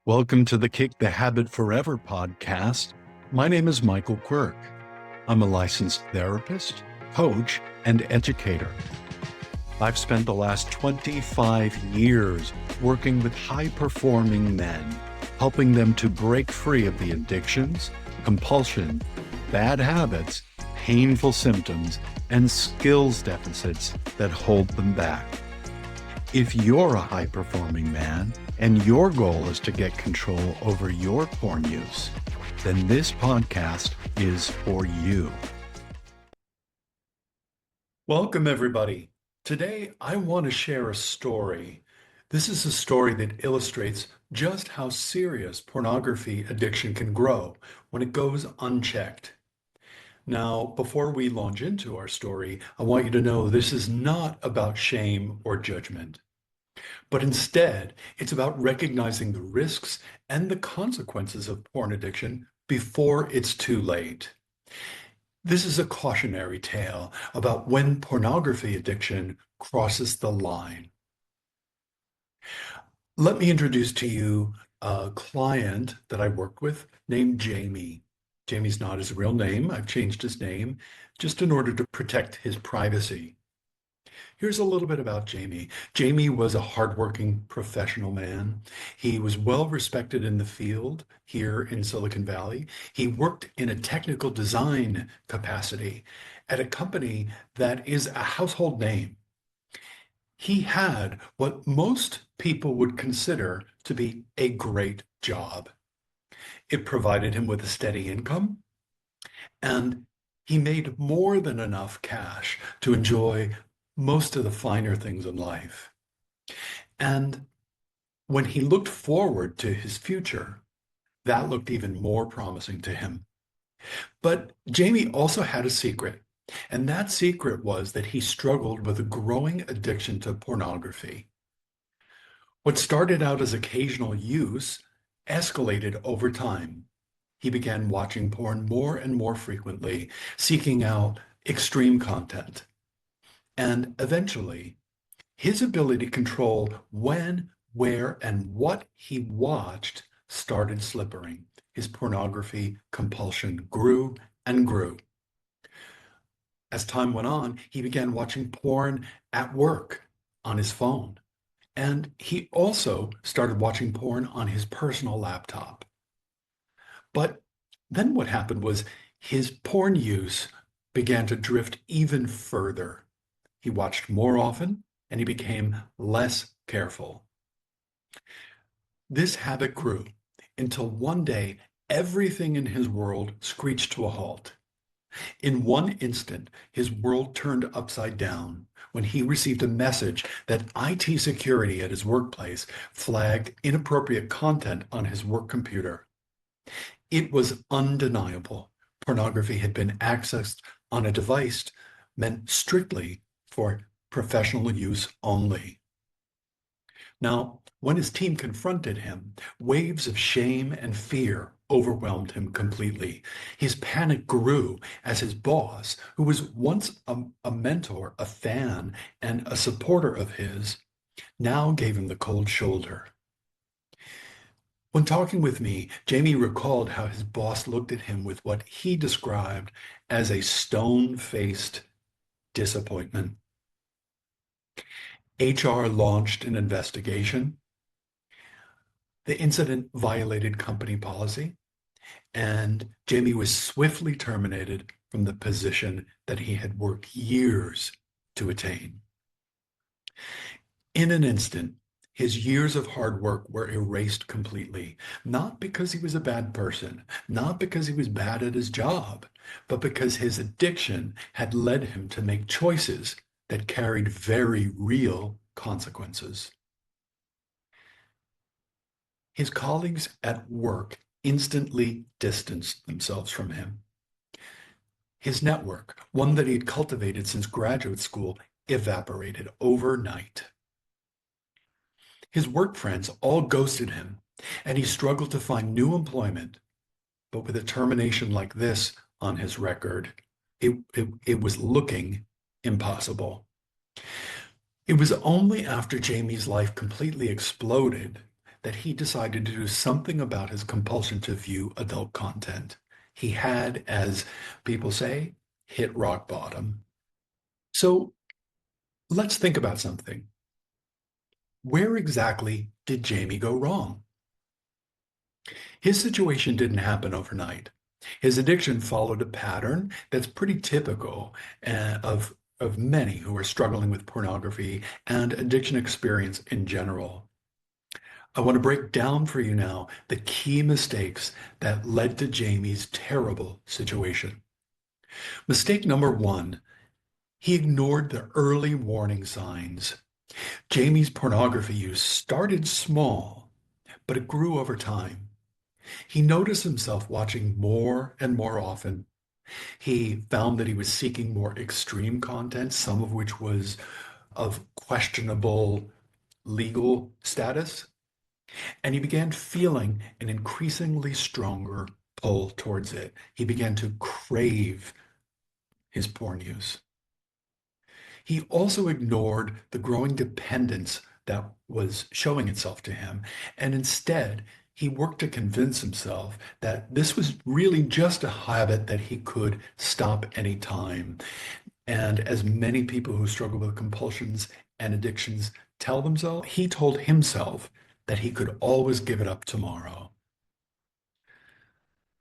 Welcome to the Kick the Habit Forever podcast. My name is Michael Quirk. I'm a licensed therapist, coach, and educator. I've spent the last 25 years working with high-performing men, helping them to break free of the addictions, compulsion, bad habits, painful symptoms, and skills deficits that hold them back. If you're a high-performing man and your goal is to get control over your porn use, then this podcast is for you. Welcome, everybody. Today, I want to share a story. This is a story that illustrates just how serious pornography addiction can grow when it goes unchecked. Now, before we launch into our story, I want you to know this is not about shame or judgment. But instead, it's about recognizing the risks and the consequences of porn addiction before it's too late. This is a cautionary tale about when pornography addiction crosses the line. Let me introduce to you a client that I worked with named Jamie. Jamie's not his real name. I've changed his name just in order to protect his privacy. Here's a little bit about Jamie. Jamie was a hardworking professional man. He was well respected in the field here in Silicon Valley. He worked in a technical design capacity at a company that is a household name. He had what most people would consider to be a great job. It provided him with a steady income, and he made more than enough cash to enjoy most of the finer things in life. And when he looked forward to his future, that looked even more promising to him. But Jamie also had a secret, and that secret was that he struggled with a growing addiction to pornography. What started out as occasional use escalated over time. He began watching porn more and more frequently, seeking out extreme content. And eventually, his ability to control when, where, and what he watched started slipping. His pornography compulsion grew and grew. As time went on, he began watching porn at work on his phone. And he also started watching porn on his personal laptop. But then what happened was his porn use began to drift even further. He watched more often, and he became less careful. This habit grew until one day, everything in his world screeched to a halt. In one instant, his world turned upside down when he received a message that IT security at his workplace flagged inappropriate content on his work computer. It was undeniable. Pornography had been accessed on a device meant strictly for professional use only. Now, when his team confronted him, waves of shame and fear overwhelmed him completely. His panic grew as his boss, who was once a mentor, a fan, and a supporter of his, now gave him the cold shoulder. When talking with me, Jamie recalled how his boss looked at him with what he described as a stone-faced disappointment. HR launched an investigation. The incident violated company policy, and Jamie was swiftly terminated from the position that he had worked years to attain. In an instant, his years of hard work were erased completely, not because he was a bad person, not because he was bad at his job, but because his addiction had led him to make choices that carried very real consequences. His colleagues at work instantly distanced themselves from him. His network, one that he had cultivated since graduate school, evaporated overnight. His work friends all ghosted him, and he struggled to find new employment. But with a termination like this on his record, it was looking impossible. It was only after Jamie's life completely exploded that he decided to do something about his compulsion to view adult content. He had, as people say, hit rock bottom. So let's think about something. Where exactly did Jamie go wrong? His situation didn't happen overnight. His addiction followed a pattern that's pretty typical of many who are struggling with pornography and addiction experience in general. I want to break down for you now the key mistakes that led to Jamie's terrible situation. Mistake number one, he ignored the early warning signs. Jamie's pornography use started small, but it grew over time. He noticed himself watching more and more often. He found that he was seeking more extreme content, some of which was of questionable legal status, and he began feeling an increasingly stronger pull towards it. He began to crave his porn use. He also ignored the growing dependence that was showing itself to him, and instead, he worked to convince himself that this was really just a habit that he could stop anytime. And as many people who struggle with compulsions and addictions tell themselves, he told himself that he could always give it up tomorrow.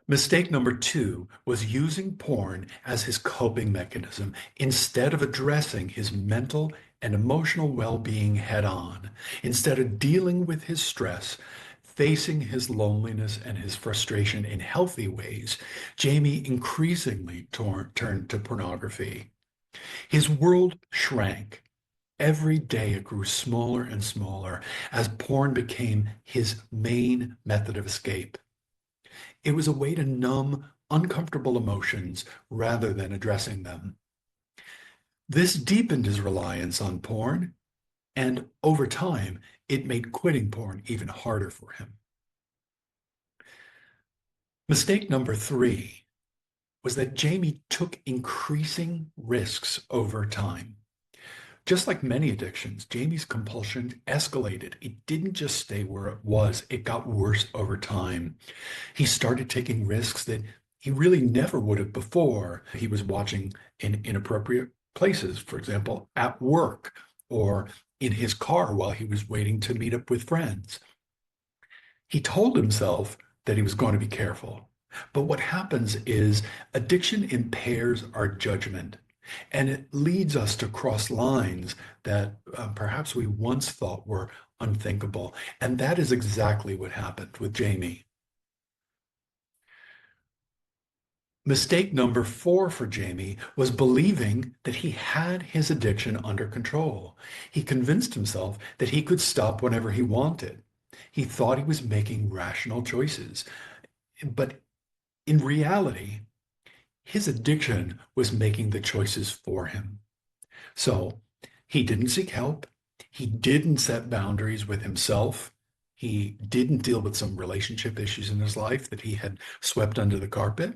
Mistake number two was using porn as his coping mechanism instead of addressing his mental and emotional well-being head on. Instead of dealing with his stress, facing his loneliness and his frustration in healthy ways, Jamie increasingly turned to pornography. His world shrank. Every day it grew smaller and smaller as porn became his main method of escape. It was a way to numb uncomfortable emotions rather than addressing them. This deepened his reliance on porn, and over time, it made quitting porn even harder for him. Mistake number three was that Jamie took increasing risks over time. Just like many addictions, Jamie's compulsion escalated. It didn't just stay where it was, it got worse over time. He started taking risks that he really never would have before. He was watching in inappropriate places, for example, at work or in his car while he was waiting to meet up with friends. He told himself that he was going to be careful. But what happens is addiction impairs our judgment. And it leads us to cross lines that perhaps we once thought were unthinkable. And that is exactly what happened with Jamie. Mistake number four for Jamie was believing that he had his addiction under control. He convinced himself that he could stop whenever he wanted. He thought he was making rational choices. But in reality, his addiction was making the choices for him. So he didn't seek help. He didn't set boundaries with himself. He didn't deal with some relationship issues in his life that he had swept under the carpet.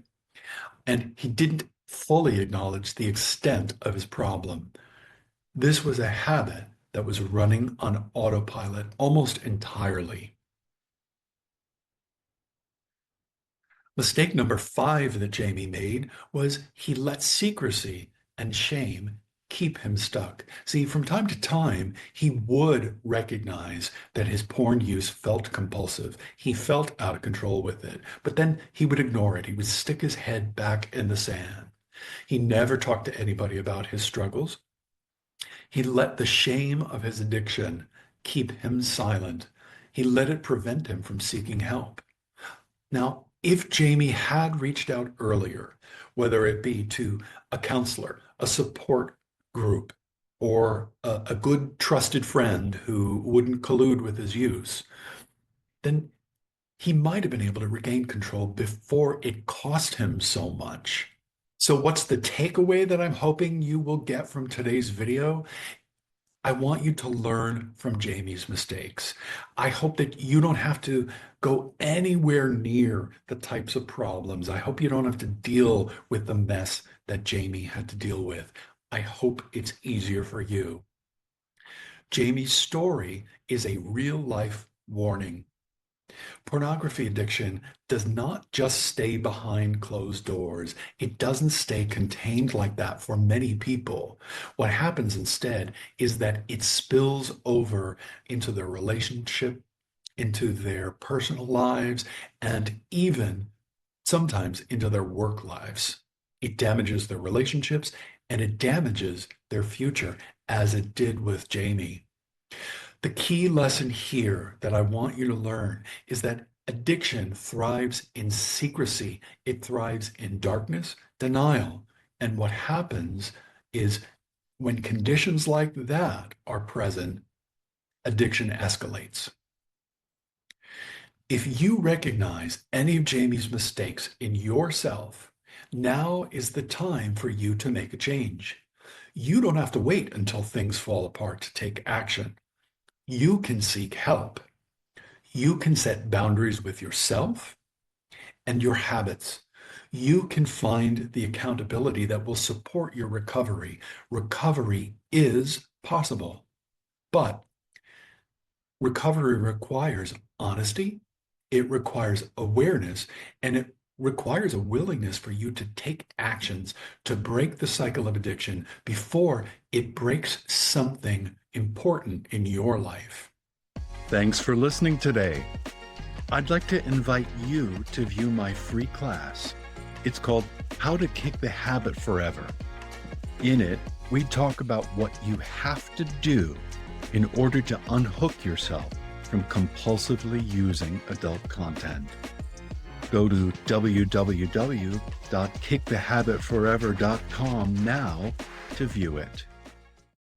And he didn't fully acknowledge the extent of his problem. This was a habit that was running on autopilot almost entirely. Mistake number five that Jamie made was he let secrecy and shame keep him stuck. See, from time to time, he would recognize that his porn use felt compulsive. He felt out of control with it, but then he would ignore it. He would stick his head back in the sand. He never talked to anybody about his struggles. He let the shame of his addiction keep him silent. He let it prevent him from seeking help. Now, if Jamie had reached out earlier, whether it be to a counselor, a support group, or a good trusted friend who wouldn't collude with his use, then he might have been able to regain control before it cost him so much. So what's the takeaway that I'm hoping you will get from today's video? I want you to learn from Jamie's mistakes. I hope that you don't have to go anywhere near the types of problems. I hope you don't have to deal with the mess that Jamie had to deal with. I hope it's easier for you. Jamie's story is a real life warning. Pornography addiction does not just stay behind closed doors. It doesn't stay contained like that for many people. What happens instead is that it spills over into their relationship, into their personal lives, and even sometimes into their work lives. It damages their relationships and it damages their future, as it did with Jamie. The key lesson here that I want you to learn is that addiction thrives in secrecy. It thrives in darkness, denial. And what happens is when conditions like that are present, addiction escalates. If you recognize any of Jamie's mistakes in yourself, now is the time for you to make a change. You don't have to wait until things fall apart to take action. You can seek help. You can set boundaries with yourself and your habits. You can find the accountability that will support your recovery. Recovery is possible, but recovery requires honesty, it requires awareness, and it requires a willingness for you to take actions to break the cycle of addiction before it breaks something important in your life. Thanks for listening today. I'd like to invite you to view my free class. It's called How to Kick the Habit Forever. In it, we talk about what you have to do in order to unhook yourself from compulsively using adult content. Go to www.kickthehabitforever.com now to view it.